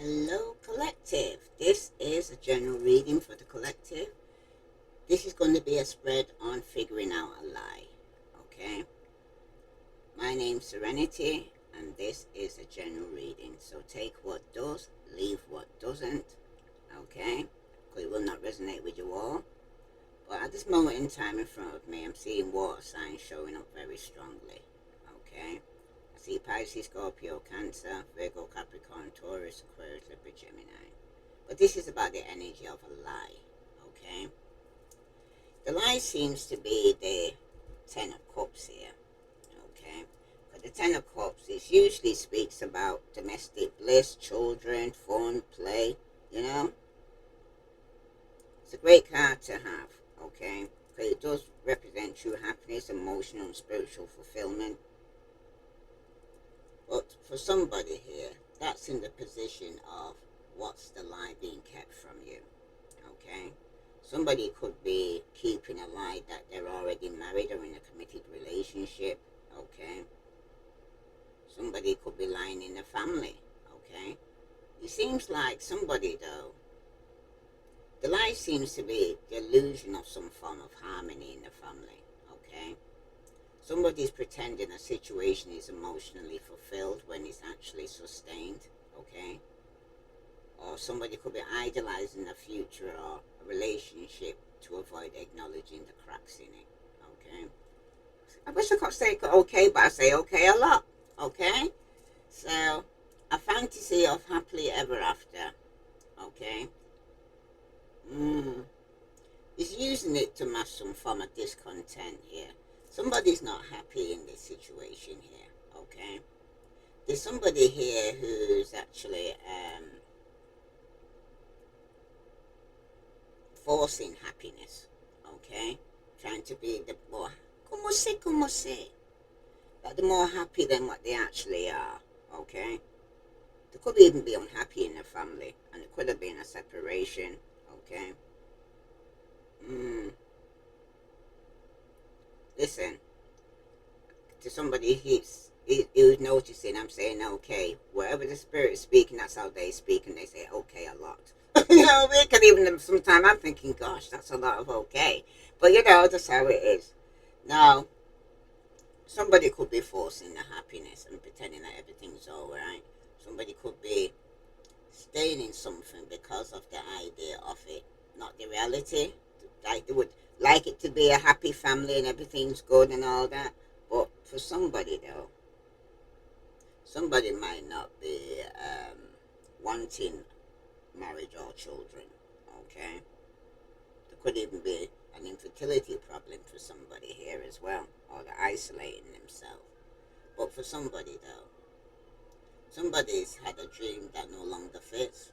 Hello, collective. This is a general reading for the collective. This is going to be a spread on figuring out a lie. Okay? My name's Serenity, and this is a general reading. So take what does, leave what doesn't. Okay? Because it will not resonate with you all. But at this moment in time in front of me, I'm seeing water signs showing up very strongly. Okay? I see Pisces, Scorpio, Cancer, Virgo, Capricorn, Taurus, Aquarius, Libra, Gemini. But this is about the energy of a lie, okay? The lie seems to be the Ten of Cups here, okay? But the Ten of Cups, it usually speaks about domestic bliss, children, fun, play, you know? It's a great card to have, okay? Because it does represent true happiness, emotional and spiritual fulfillment. But for somebody here, that's in the position of what's the lie being kept from you, okay? Somebody could be keeping a lie that they're already married or in a committed relationship, okay? Somebody could be lying in the family, okay? It seems like somebody, though, the lie seems to be the illusion of some form of harmony in the family, okay? Somebody's pretending a situation is emotionally fulfilled when it's actually sustained, okay? Or somebody could be idolizing the future or a relationship to avoid acknowledging the cracks in it, okay? I wish I could say okay, but I say okay a lot, okay? So, a fantasy of happily ever after, okay? Is using it to mask some form of discontent here. Somebody's not happy in this situation here, okay? There's somebody here who's actually forcing happiness, okay? Trying to be the more, como se, like the more happy than what they actually are, okay? They could even be unhappy in their family, and it could have been a separation, okay? Listen, to somebody who's noticing, I'm saying okay. Wherever the spirit is speaking, that's how they speak, and they say okay a lot. You know, because even sometimes I'm thinking, gosh, that's a lot of okay. But you know, that's how it is. Now, somebody could be forcing the happiness and pretending that everything's all right. Somebody could be staying in something because of the idea of it, not the reality. Like they would like it to be a happy family and everything's good and all that. But for somebody though, somebody might not be wanting marriage or children. Okay, there could even be an infertility problem for somebody here as well, or they're isolating themselves. But for somebody though, somebody's had a dream that no longer fits,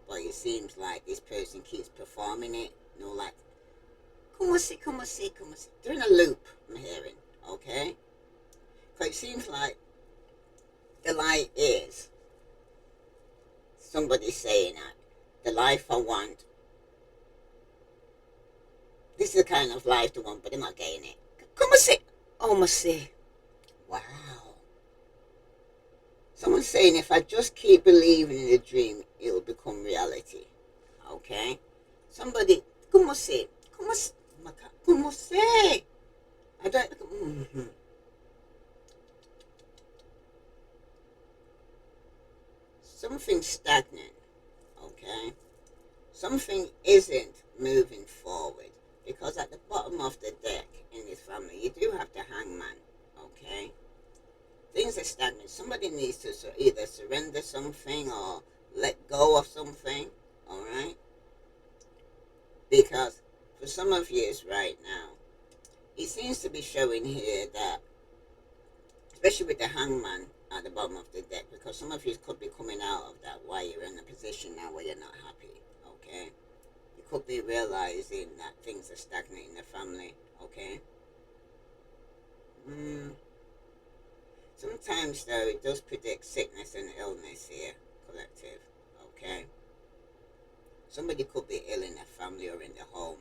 but it seems like this person keeps performing it. You know, like como se. They're in a loop. I'm hearing. Okay, because it seems like the lie is somebody saying that the life I want, this is the kind of life they want, but they're not getting it. Como se? Oh, must say. Wow. Someone's saying if I just keep believing in the dream, it'll become reality. Okay? Somebody, como se? Como se? Como se? I don't. Something stagnant. Okay? Something isn't moving forward because at the bottom of the deck in this family, you do have the hangman. Okay? Things are stagnant. Somebody needs to either surrender something or let go of something. All right? Because for some of you right now, it seems to be showing here that, especially with the hangman at the bottom of the deck, because some of you could be coming out of that while you're in a position now where you're not happy. Okay? You could be realizing that things are stagnant in the family. Okay? Sometimes, though, it does predict sickness and illness here, collective. Okay? Somebody could be ill in their family or in their home.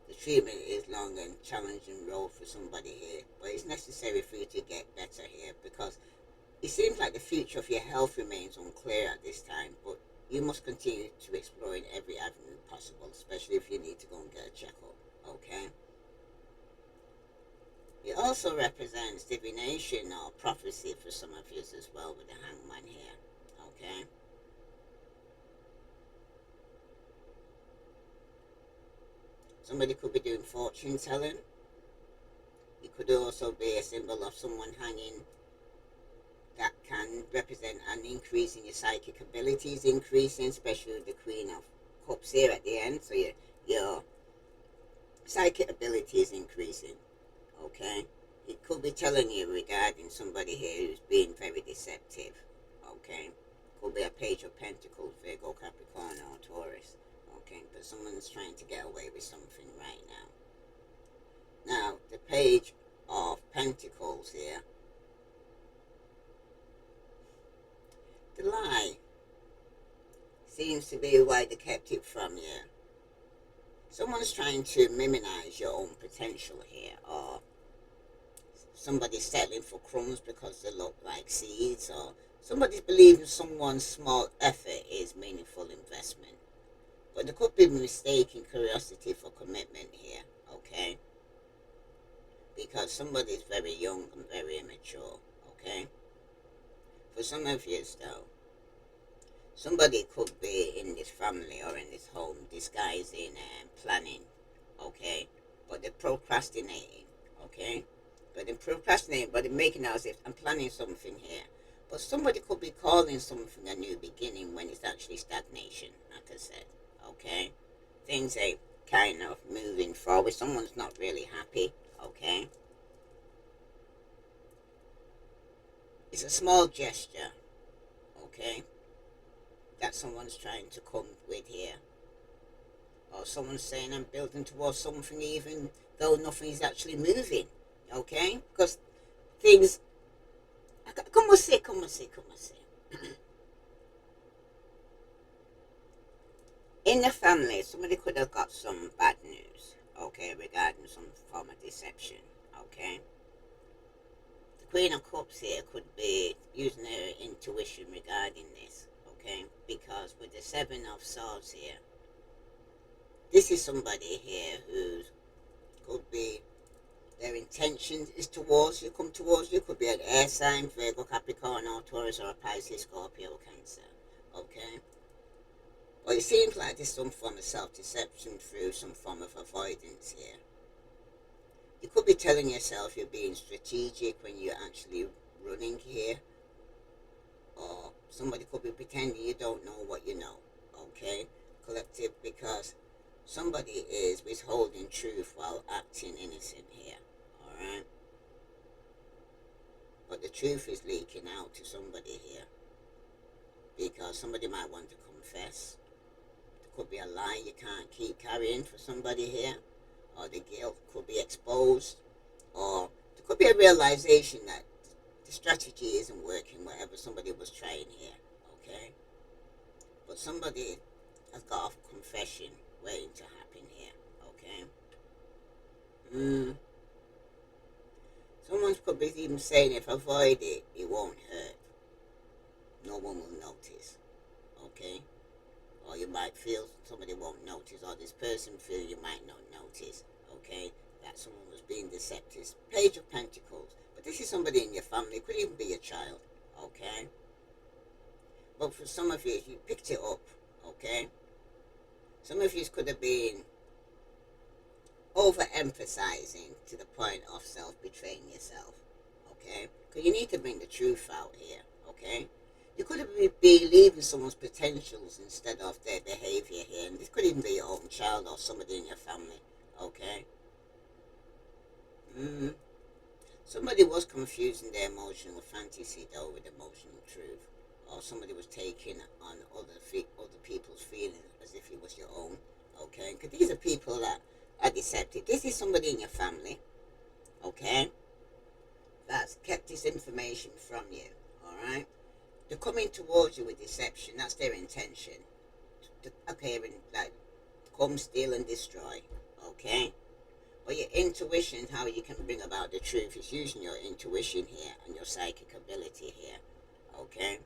The treatment is long and challenging road for somebody here, but it's necessary for you to get better here because It seems like the future of your health remains unclear at this time, but you must continue to explore in every avenue possible, especially if you need to go and get a checkup. Okay? It also represents divination or prophecy for some of you as well with the hangman here. Okay? Somebody could be doing fortune telling. It could also be a symbol of someone hanging that can represent an increase in your psychic abilities, increasing, especially with the Queen of Cups here at the end. So your psychic ability is increasing. Okay? It could be telling you regarding somebody here who's being very deceptive. Okay? Could be a Page of Pentacles, Virgo, Capricorn, or Taurus. Okay? But someone's trying to get away with something right now. Now, the Page of Pentacles here. The lie seems to be why they kept it from you. Someone's trying to minimize your own potential here, or somebody's settling for crumbs because they look like seeds, or somebody's believing someone's small effort is meaningful investment. But there could be mistaken curiosity for commitment here, okay? Because somebody's very young and very immature, okay? For some of you, though, somebody could be in this family or in this home disguising and planning, okay? But they're procrastinating, okay? But they're procrastinating, but they're making out as if I'm planning something here. But somebody could be calling something a new beginning when it's actually stagnation, like I said, okay? Things ain't kind of moving forward. Someone's not really happy, okay? It's a small gesture, okay, that someone's trying to come with here. Or someone's saying I'm building towards something even though nothing is actually moving, okay? Because things, como assim, como assim, como assim? In the family, somebody could have got some bad news, okay, regarding some form of deception, okay? The Queen of Cups here could be using her intuition regarding this, okay? Because with the Seven of Swords here, this is somebody here who could be their intention is towards you, come towards you, could be an air sign, Virgo, Capricorn, or Taurus, or a Pisces, Scorpio, or Cancer, okay? But it seems like there's some form of self-deception through some form of avoidance here. You could be telling yourself you're being strategic when you're actually running here, or somebody could be pretending you don't know what you know, okay? Collective, because somebody is withholding truth while acting innocent here, alright? But the truth is leaking out to somebody here, because somebody might want to confess. There could be a lie you can't keep carrying for somebody here, or the guilt could be exposed, or there could be a realization that the strategy isn't working, whatever somebody was trying here, okay? But somebody has got a confession waiting to happen here, okay? Someone could be even saying if I avoid it, it won't hurt. No one will notice, okay? Or you might feel somebody won't notice, or this person feel you might not notice, okay? That someone was being deceptive. Page of Pentacles. But this is somebody in your family. It could even be your child, okay? But for some of you, you picked it up, okay? Some of you could have been overemphasizing to the point of self-betraying yourself, okay? Because you need to bring the truth out here, okay? You could have been believing someone's potentials instead of their behavior here, and this could even be your own child or somebody in your family, okay? Somebody was confusing their emotional fantasy though with emotional truth, or somebody was taking on other people's feelings as if it was your own, okay? Because these are people that are deceptive. This is somebody in your family, okay, that's kept this information from you, alright? They're coming towards you with deception. That's their intention. Okay, like come steal and destroy, okay? Or your intuition, how you can bring about the truth is using your intuition here and your psychic ability here. Okay?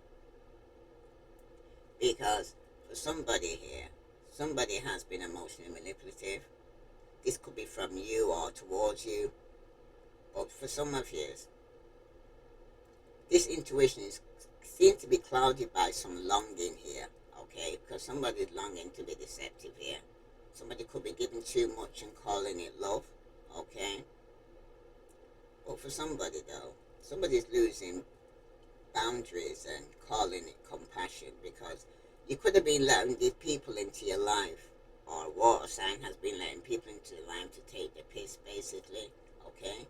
Because for somebody here, somebody has been emotionally manipulative. This could be from you or towards you. But for some of you, this intuition is seems to be clouded by some longing here. Okay? Because somebody's longing to be deceptive here. Somebody could be giving too much and calling it love. Okay? But for somebody though, somebody's losing boundaries and calling it compassion, because you could have been letting these people into your life, or a water sign has been letting people into your life to take the piss, basically. Okay?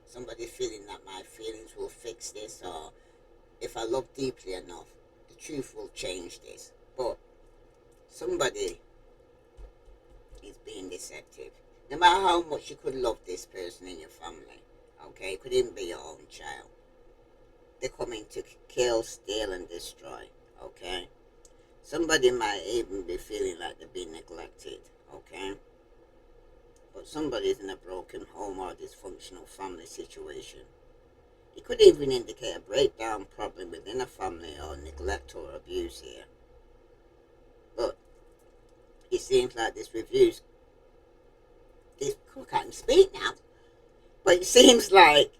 Somebody's feeling that my feelings will fix this, or if I love deeply enough, the truth will change this. But somebody is being deceptive. No matter how much you could love this person in your family, okay, it could even be your own child. They're coming to kill, steal, and destroy, okay? Somebody might even be feeling like they're being neglected, okay? But somebody's in a broken home or dysfunctional family situation. It could even indicate a breakdown problem within a family or neglect or abuse here. But it seems like this review's, this, I can't speak now, but it seems like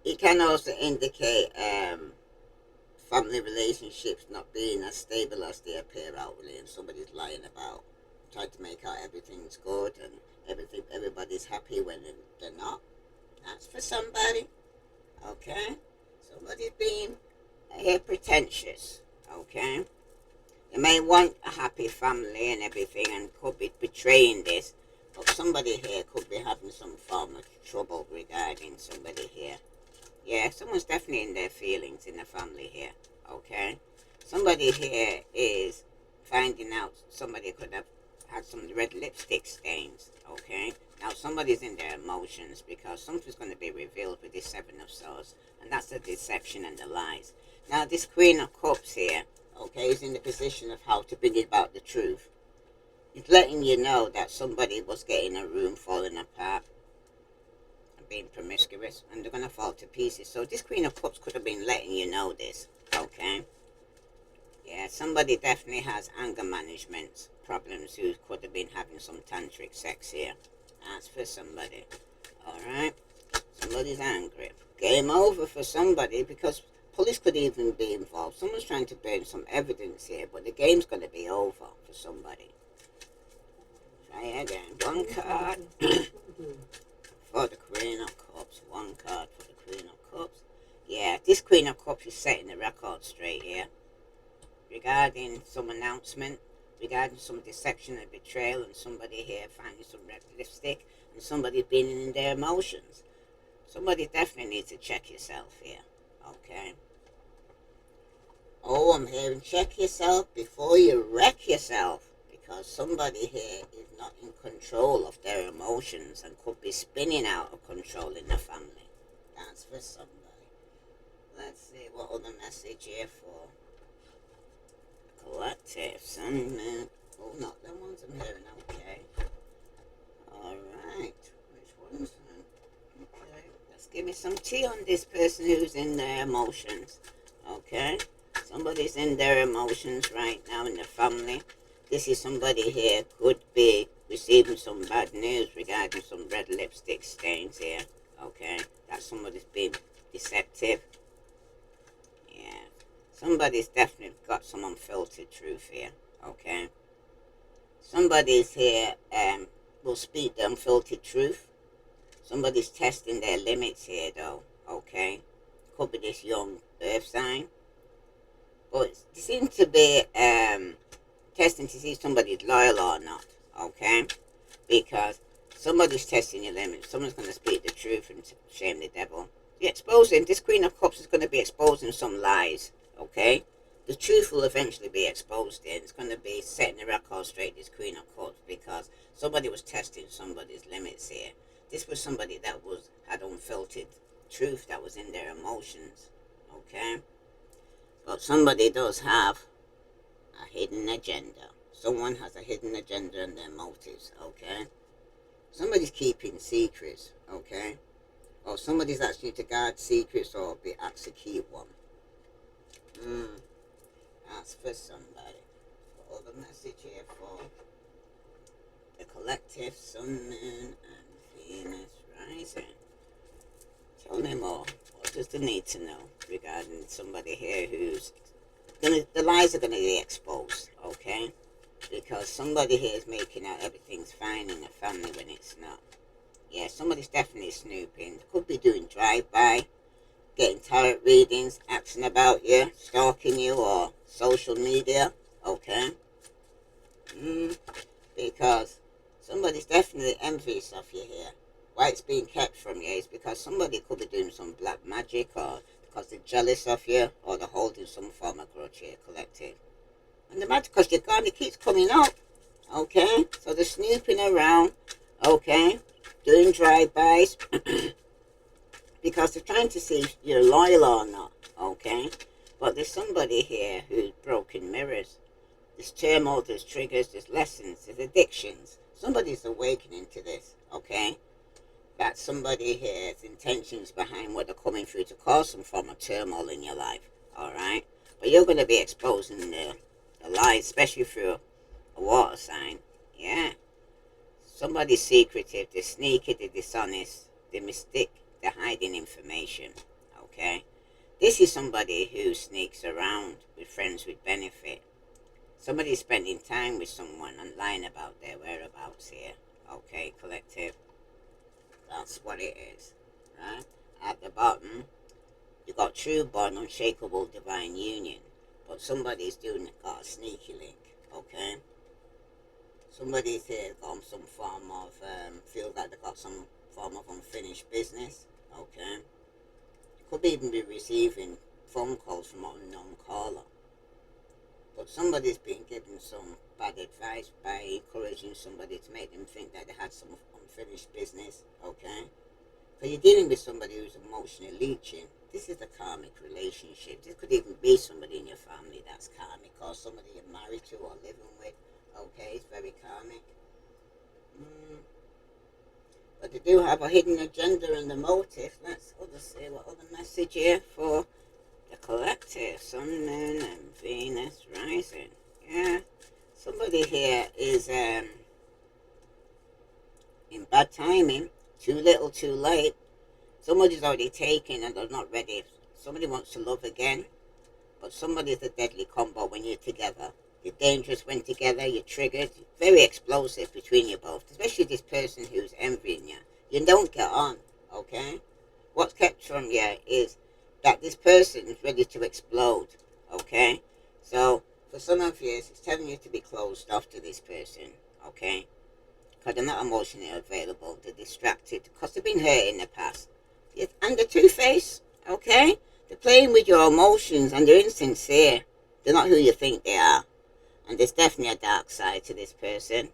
it can also indicate family relationships not being as stable as they appear outwardly, and somebody's lying about, trying to make out everything's good and everybody's happy when they're not. That's for somebody. Okay? Somebody's being pretentious. Okay? They may want a happy family and everything and could be betraying this, but somebody here could be having some form of trouble regarding somebody here. Yeah, someone's definitely in their feelings in the family here. Okay? Somebody here is finding out somebody could have had some red lipstick stains. Okay? Now somebody's in their emotions because something's going to be revealed with this Seven of Swords, and that's the deception and the lies. Now this Queen of Cups here, okay, is in the position of how to bring about the truth. It's letting you know that somebody was getting a room falling apart, being promiscuous, and they're going to fall to pieces. So this Queen of Cups could have been letting you know this, okay? Yeah, somebody definitely has anger management problems who could have been having some tantric sex here. That's for somebody, alright? Somebody's angry. Game over for somebody, because police could even be involved. Someone's trying to burn some evidence here, but the game's going to be over for somebody. Try again. One card. For the Queen of Cups. One card for the Queen of Cups. Yeah, this Queen of Cups is setting the record straight here. Regarding some announcement, regarding some deception and betrayal, and somebody here finding some red lipstick, and somebody being in their emotions. Somebody definitely needs to check yourself here. Okay? Oh, I'm hearing check yourself before you wreck yourself. Because somebody here is not in control of their emotions and could be spinning out of control in the family. That's for somebody. Let's see what other message here for collective. Oh, not the ones I'm hearing. Okay. Alright. Which ones? Okay. Let's give me some tea on this person who's in their emotions. Okay. Somebody's in their emotions right now in the family. This is somebody here could be receiving some bad news regarding some red lipstick stains here. Okay, that somebody's being deceptive. Yeah, somebody's definitely got some unfiltered truth here. Okay, somebody's here will speak the unfiltered truth. Somebody's testing their limits here though. Okay, could be this young earth sign, but it seems to be testing to see if somebody's loyal or not, okay? Because somebody's testing your limits. Someone's going to speak the truth and shame the devil. This Queen of Cups is going to be exposing some lies, okay? The truth will eventually be exposed in. It's going to be setting the record straight, this Queen of Cups, because somebody was testing somebody's limits here. This was somebody that had unfiltered truth that was in their emotions, okay? But somebody does have a hidden agenda. Someone has a hidden agenda in their motives, okay? Somebody's keeping secrets, okay? Or somebody's asking you to guard secrets or be asked to keep one. Mm, that's for somebody. What other message here for the collective, Sun, Moon, and Venus rising? Tell me more. What does they need to know regarding somebody here who's gonna, the lies are gonna be exposed, okay? Because somebody here is making out everything's fine in the family when it's not. Yeah, somebody's definitely snooping. Could be doing drive-by, getting tarot readings, asking about you, stalking you, or social media, okay? Mm, because somebody's definitely envious of you here. Why it's being kept from you is because somebody could be doing some black magic, or because they're jealous of you, or they're holding some form of grudge here, collective. And the magic, because you're gone, it keeps coming up, okay? So they're snooping around, okay? Doing drive-bys, because they're trying to see if you're loyal or not, okay? But there's somebody here who's broken mirrors. There's turmoil, there's triggers, there's lessons, there's addictions. Somebody's awakening to this, okay? That somebody here's intentions behind what they're coming through to cause some form of turmoil in your life, alright? But you're going to be exposing the lies, especially through a water sign, yeah? Somebody's secretive, they're sneaky, they're dishonest, they're mystic, they're hiding information, okay? This is somebody who sneaks around with friends with benefit. Somebody's spending time with someone and lying about their whereabouts here, okay, collective? That's what it is, right? At the bottom, you got true bond, unshakable divine union, but somebody's got a sneaky link, okay? Somebody's here got some form of, feels like they got some form of unfinished business, okay? Could even be receiving phone calls from an unknown caller. But somebody's been given some bad advice by encouraging somebody to make them think that they had some unfinished business, okay? Because you're dealing with somebody who's emotionally leeching. This is a karmic relationship. This could even be somebody in your family that's karmic, or somebody you're married to or living with, okay? It's very karmic. But they do have a hidden agenda and a motive. Let's see what other message here for the collective, Sun, Moon, and Venus rising. Yeah, somebody here is in bad timing. Too little, too late. Somebody's already taken and they're not ready. Somebody wants to love again, but somebody's a deadly combo when you're together. You're dangerous when together, you're triggered, very explosive between you both, especially this person who's envying you. You don't get on, okay? What's kept from you is that this person is ready to explode, okay? So, for some of you, it's telling you to be closed off to this person, okay? Because they're not emotionally available, they're distracted, because they've been hurt in the past. And they're two-faced, okay? They're playing with your emotions and they're insincere. They're not who you think they are. And there's definitely a dark side to this person,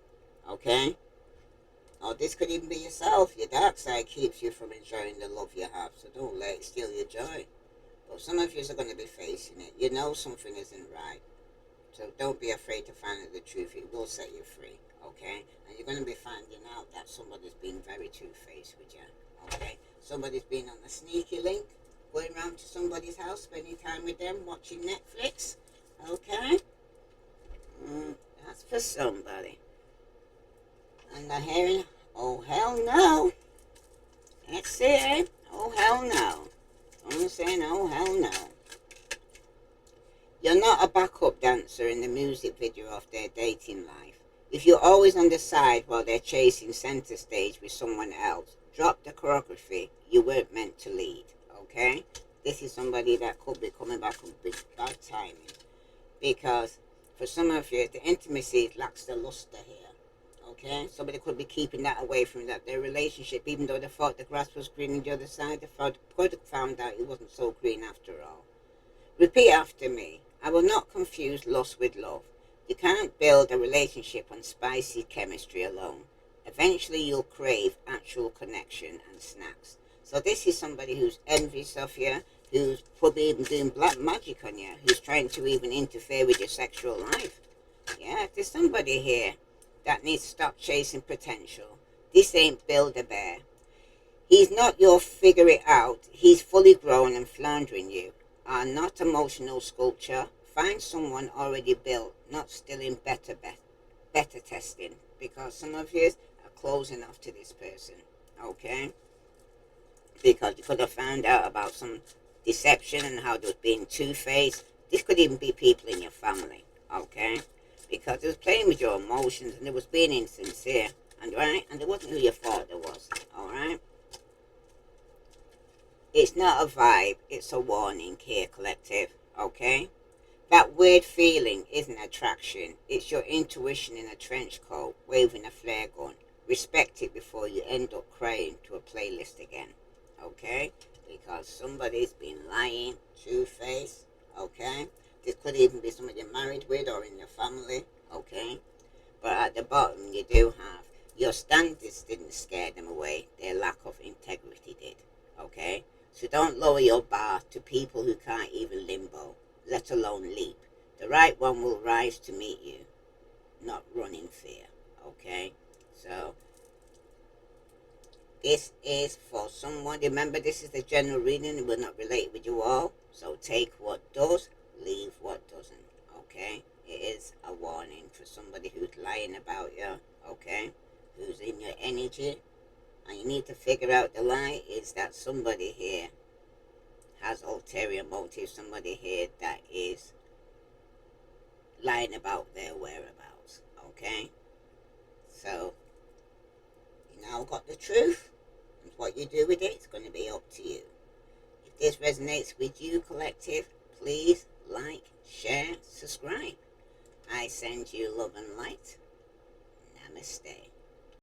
okay? Or this could even be yourself. Your dark side keeps you from enjoying the love you have, so don't let it steal your joy. But some of you are going to be facing it. You know something isn't right. So don't be afraid to find out the truth. It will set you free, okay? And you're going to be finding out that somebody's been very two-faced with you, okay? Somebody's been on a sneaky link, going around to somebody's house, spending time with them, watching Netflix, okay? That's for somebody. And I'm hearing, oh hell no. That's it. Oh hell no. I'm saying, oh hell no. You're not a backup dancer in the music video of their dating life. If you're always on the side while they're chasing center stage with someone else, drop the choreography. You weren't meant to lead, okay? This is somebody that could be coming back with big bad timing. Because for some of you, the intimacy lacks the luster here, okay? Somebody could be keeping that away from their relationship, even though they thought the grass was green on the other side. They could have found out it wasn't so green after all. Repeat after me. I will not confuse lust with love. You can't build a relationship on spicy chemistry alone. Eventually you'll crave actual connection and snacks. So this is somebody who's envious of you, who's probably even doing black magic on you, who's trying to even interfere with your sexual life. Yeah, there's somebody here that needs to stop chasing potential. This ain't Build-A-Bear. He's not your figure it out. He's fully grown and floundering you. Are not emotional sculpture. Find someone already built, not still in better testing. Because some of you are closing off to this person. Okay? Because you could have found out about some deception and how they was being two-faced. This could even be people in your family. Okay? Because it was playing with your emotions and it was being insincere. And right? And it wasn't who you thought it was. Alright? It's not a vibe, it's a warning here, collective, okay? That weird feeling isn't attraction, it's your intuition in a trench coat, waving a flare gun. Respect it before you end up crying to a playlist again, okay? Because somebody's been lying, two-faced, okay? This could even be somebody you're married with or in your family, okay? But at the bottom, you do have your standards didn't scare them away, their lack of integrity did, okay? So don't lower your bar to people who can't even limbo, let alone leap. The right one will rise to meet you, not run in fear, okay? So this is for someone. Remember, this is the general reading. It will not relate with you all. So take what does, leave what doesn't, okay? It is a warning for somebody who's lying about you, okay? Who's in your energy. And you need to figure out the lie is that somebody here has ulterior motives, somebody here that is lying about their whereabouts, okay? So, you now got the truth, and what you do with it is going to be up to you. If this resonates with you, collective, please like, share, subscribe. I send you love and light. Namaste.